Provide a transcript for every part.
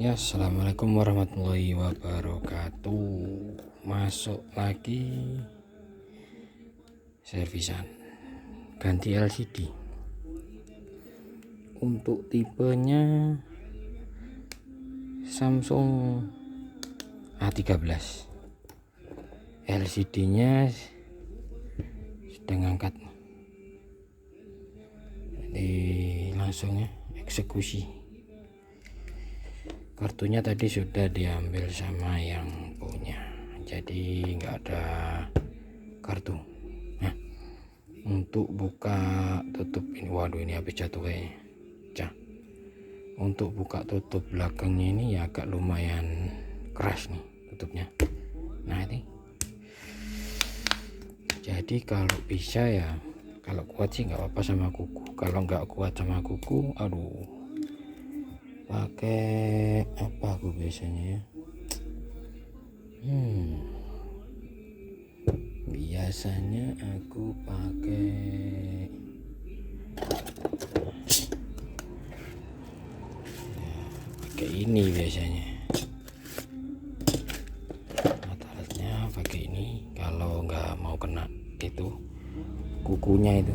Ya, assalamualaikum warahmatullahi wabarakatuh. Masuk lagi servisan ganti LCD. Untuk tipenya Samsung A13. LCD-nya sedang angkat. Jadi langsung ya eksekusi. Kartunya tadi sudah diambil sama yang punya, jadi nggak ada kartu. Nah, untuk buka tutup ini, waduh ini habis jatuh kayaknya. Untuk buka tutup belakangnya ini ya agak lumayan keras nih tutupnya. Nah ini, jadi kalau bisa ya, kalau kuat sih nggak apa-apa sama kuku. Kalau nggak kuat sama kuku, aduh, pakai apa aku biasanya ya, biasanya aku pakai ini biasanya, alatnya pakai ini kalau nggak mau kena itu kukunya. Itu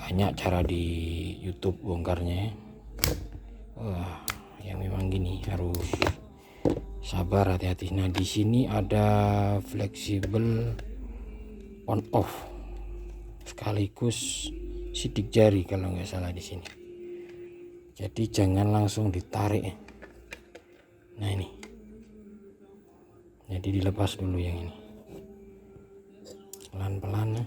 banyak cara di YouTube bongkarnya. Wah, yang memang gini harus sabar, hati-hati. Nah, di sini ada fleksibel on off sekaligus sidik jari kalau nggak salah di sini. Jadi jangan langsung ditarik. Nah ini, jadi dilepas dulu yang ini, pelan-pelan ya.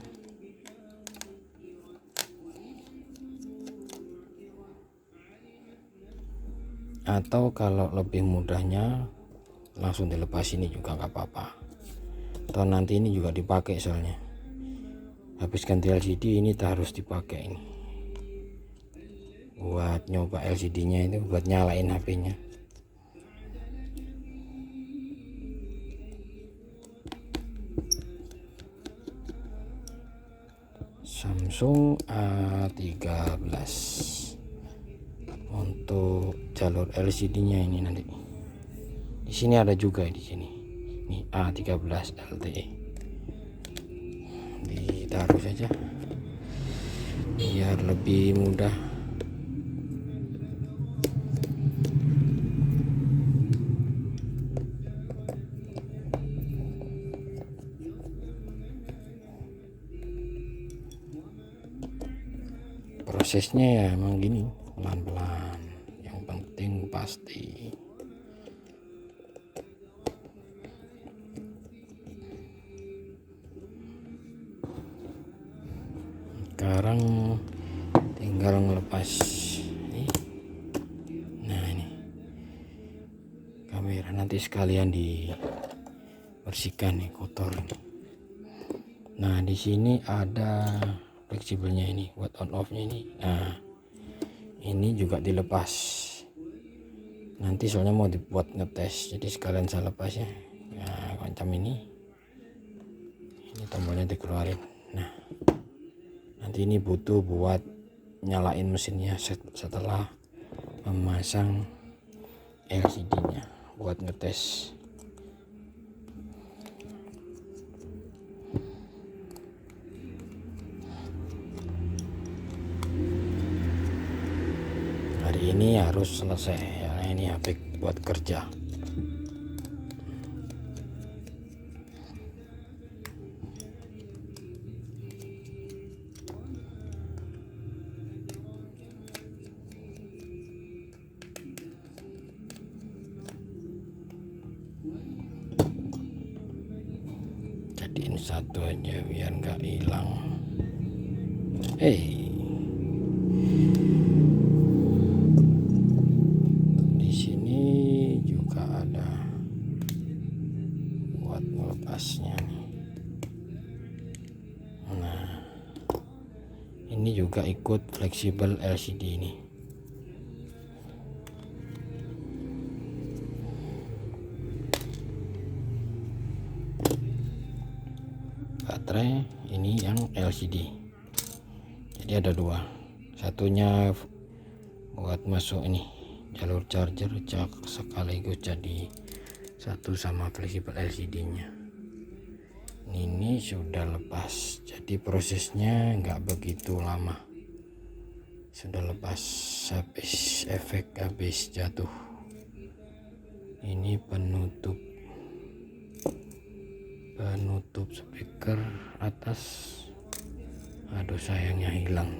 Atau kalau lebih mudahnya langsung dilepas ini juga nggak apa-apa. Atau nanti ini juga dipakai, soalnya habis ganti LCD ini harus dipakai ini buat nyoba LCD-nya, itu buat nyalain HP-nya. Samsung A13. Untuk jalur LCD-nya ini nanti di sini ada juga, di sini nih A13 LTE. Ditaruh saja biar lebih mudah. Prosesnya ya emang gini, pelan-pelan, yang penting pasti. Sekarang tinggal ngelepas ini. Nah ini kamera, nanti sekalian dibersihkan nih, kotor ini. Nah di sini ada fleksibelnya ini buat on off nya ini. Nah ini juga dilepas nanti, soalnya mau dibuat ngetes, jadi sekalian saya lepas ya. Nah macam ini tombolnya dikeluarin. Nah nanti ini butuh buat nyalain mesinnya setelah memasang LCD nya buat ngetes. Hari ini harus selesai ya, ini HP buat kerja. Jadiin satu aja biar nggak hilang. Di sini juga ada buat melepasnya nih. Nah ini juga ikut fleksibel LCD ini. Baterai ini yang LCD, jadi ada dua, satunya buat masuk ini jalur charger sekaligus jadi satu sama fleksibel LCD nya. Ini sudah lepas, jadi prosesnya nggak begitu lama. Sudah lepas habis efek habis jatuh. Ini penutup speaker atas, aduh sayangnya hilang.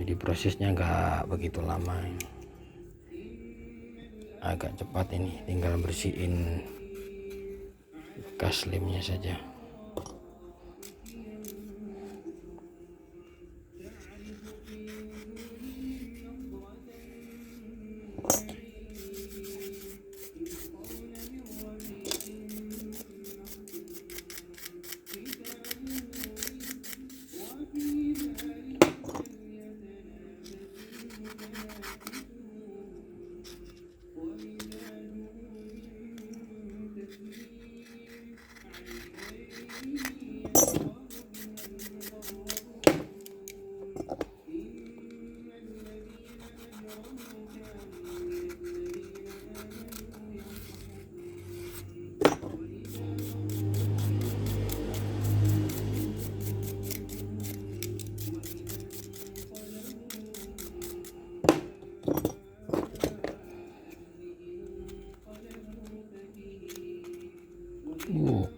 Jadi prosesnya nggak begitu lama, agak cepat. Ini tinggal bersihin bekas lemnya saja.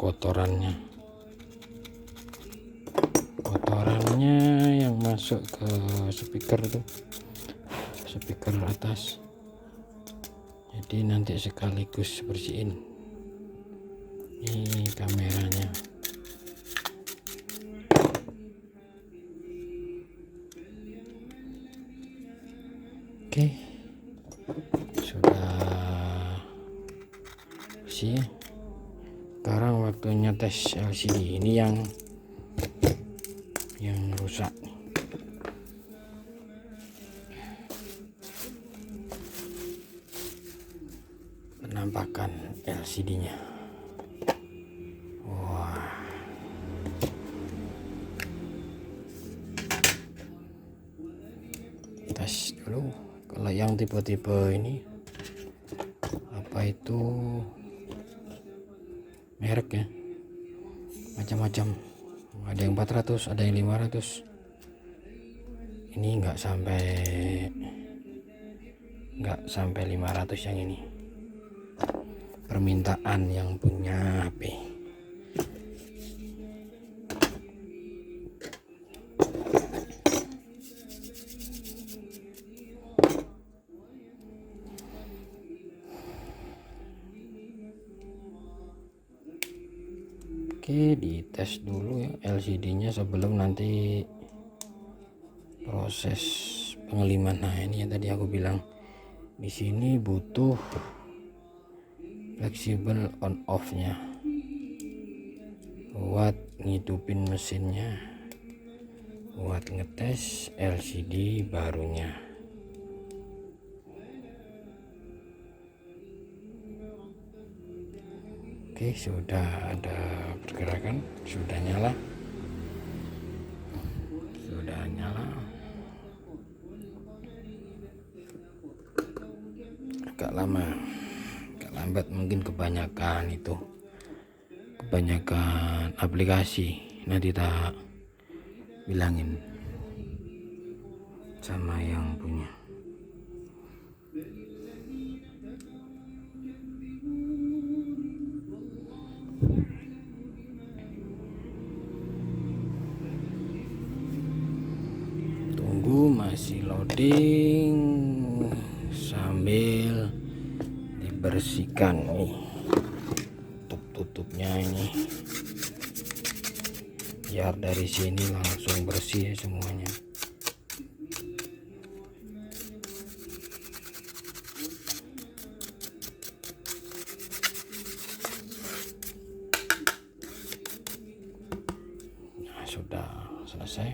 Kotorannya yang masuk ke speaker tuh, speaker atas. Jadi nanti sekaligus bersihin ini kameranya. Oke, sudah bersih. Sekarang waktunya tes LCD. Ini yang rusak. Penampakan LCD-nya. Wah. Tes dulu. Kalau yang tipe-tipe ini apa itu merek ya, macam-macam, ada yang 400, ada yang 500. Ini nggak sampai 500 yang ini, permintaan yang punya HP. Oke, dites dulu ya LCD-nya sebelum nanti proses pengeliman. Nah, ini yang tadi aku bilang, di sini butuh fleksibel on off-nya buat ngidupin mesinnya, buat ngetes LCD barunya. Oke, sudah ada pergerakan, sudah nyala. Agak lama, agak lambat, mungkin kebanyakan aplikasi. Nanti tak bilangin sama yang punya. Masih loading sambil dibersihkan nih tutupnya ini, biar dari sini langsung bersih semuanya. Nah, sudah selesai.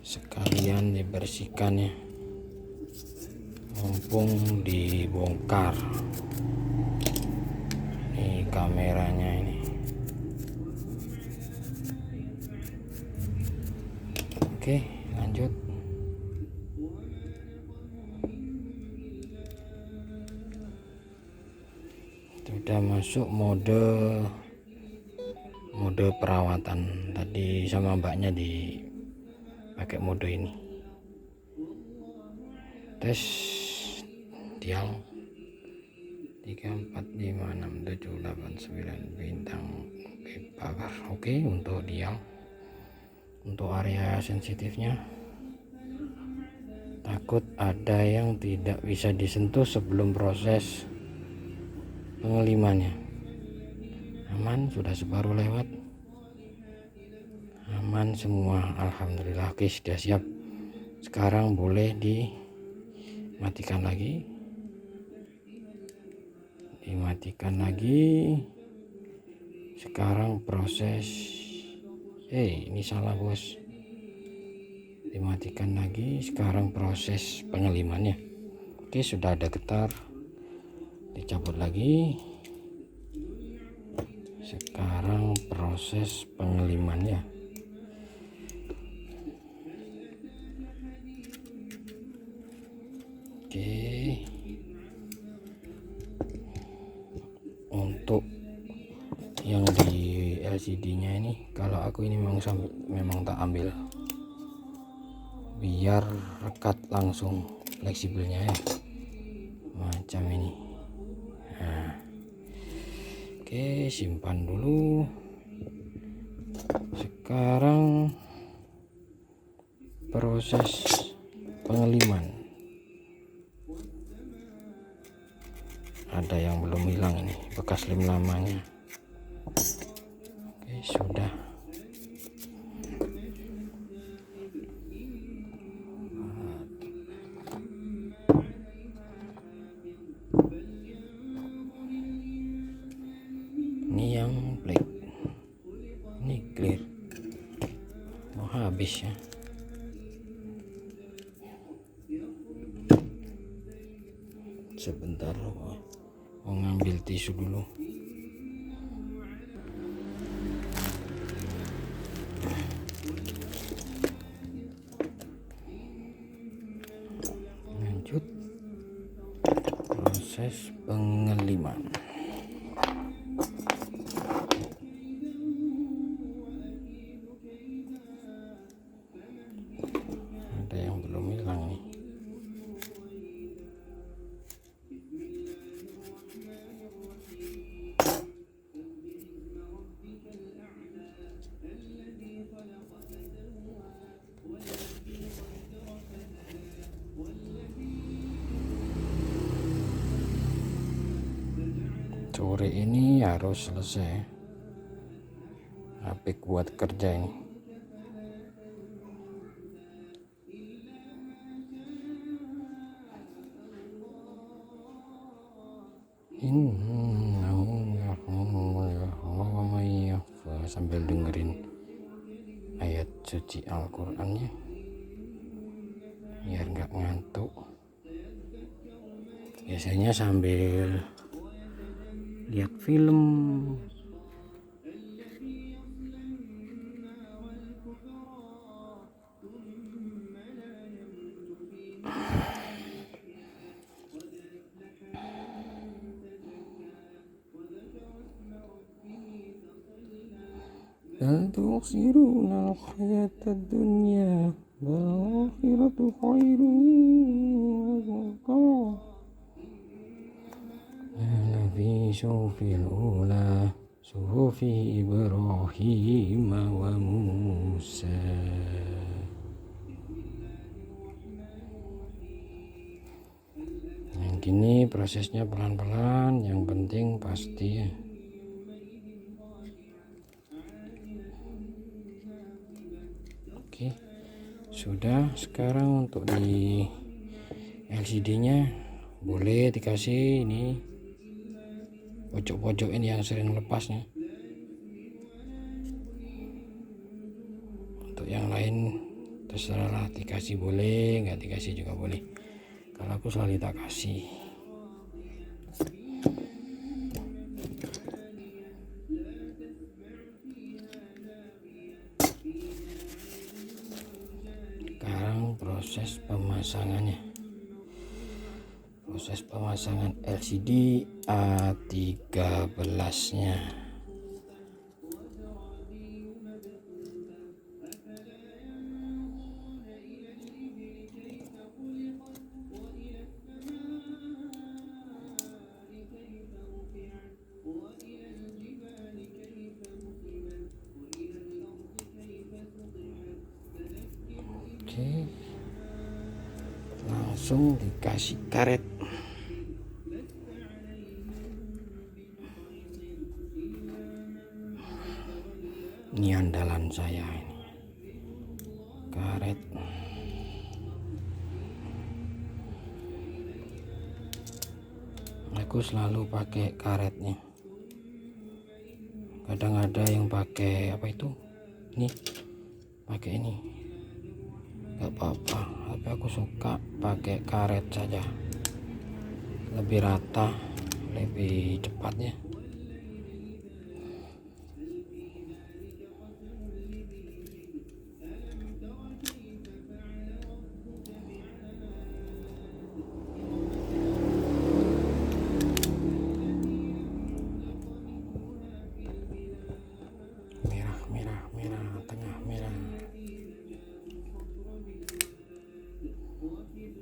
Sekalian dibersihkan ya, mumpung dibongkar. Ini kameranya ini. Oke, lanjut. Sudah masuk mode perawatan. Tadi sama mbaknya pakai mode ini. Tes dial 3, 4, 5, 6, 7, 8, 9 bintang. Power. Oke, untuk dial. Untuk area sensitifnya, takut ada yang tidak bisa disentuh sebelum proses pengelimannya. Aman, sudah separuh lewat. Aman semua, alhamdulillah. Oke, sudah siap. Sekarang boleh dimatikan lagi. Sekarang proses ini salah bos, dimatikan lagi. Sekarang proses pengelimannya. Oke, sudah ada getar, dicabut lagi. Sekarang proses pengelimannya. Oke, untuk yang di LCD nya ini, kalau aku ini memang tak ambil biar rekat langsung fleksibelnya ya, macam ini. Nah, oke, simpan dulu. Sekarang proses pengeliman. Ada yang belum hilang ini, bekas lem lamanya. Oke, sudah. Ini yang black, ini clear. Mau habis ya. Sebentar, mau ngambil tisu dulu. Lanjut proses pengeliman. Ada yang belum hilang nih. Sore ini harus selesai. Apik buat kerja ini. Sambil dengerin ayat suci Al-Qur'annya biar nggak ngantuk. Biasanya sambil lihat film. Bal tu'thiruna al-hayata ad-dunya wal akhiratu khairun wa abqa. Fi suhufil ula suhufi Ibrahim wa Musa. Yang gini prosesnya pelan-pelan, yang penting pasti ya. Oke, sudah. Sekarang untuk di LCD nya boleh dikasih ini pojok-pojok ini yang sering lepasnya. Untuk yang lain terserahlah, dikasih boleh, nggak dikasih juga boleh. Kalau aku selalu tak kasih. pemasangannya, proses pemasangan LCD A13 nya. Oke, langsung dikasih karet. Ini andalan saya ini, karet. Aku selalu pakai karetnya. Kadang ada yang pakai apa itu, nih pakai ini, nggak apa-apa, tapi aku suka pakai karet saja, lebih rata, lebih cepatnya. Merah, tengah merah,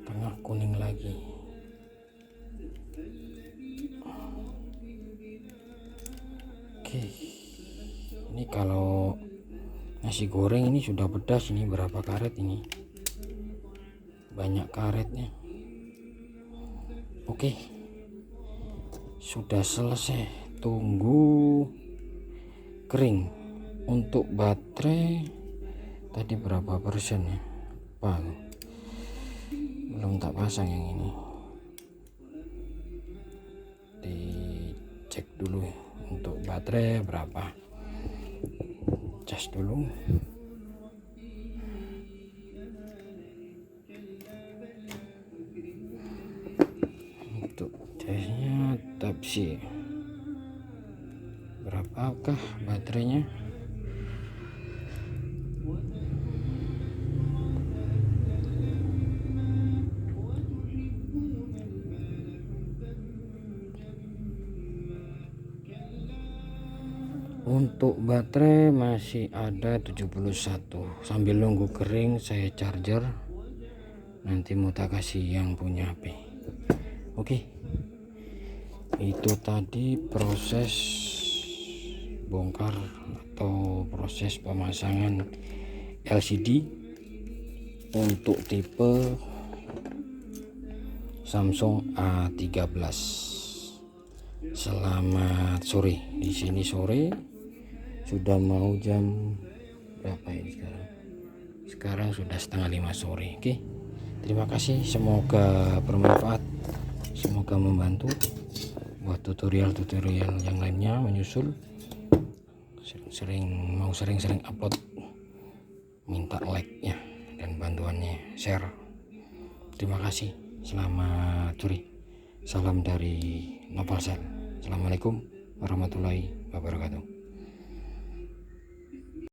tengah kuning lagi. Oke, ini kalau nasi goreng ini sudah pedas. Ini berapa karet ini, banyak karetnya. Oke, sudah selesai, tunggu kering. Untuk baterai tadi berapa persen ya, Pak, belum tak pasang yang ini, dicek dulu untuk baterai berapa, cas dulu. Untuk casnya Type-C, berapakah baterainya? Untuk baterai masih ada 71. Sambil nunggu kering saya charger, nanti mau tak kasih yang punya HP. Oke, itu tadi proses bongkar atau proses pemasangan LCD untuk tipe Samsung A13. Selamat sore. Di sini sore, sudah mau jam berapa ini sekarang? Sekarang sudah 4:30 sore. Oke, terima kasih, semoga bermanfaat, semoga membantu buat tutorial-tutorial yang lainnya menyusul. Sering-sering upload, minta like-nya dan bantuannya, share. Terima kasih, selamat sore, salam dari Nopalsel. Assalamualaikum warahmatullahi wabarakatuh.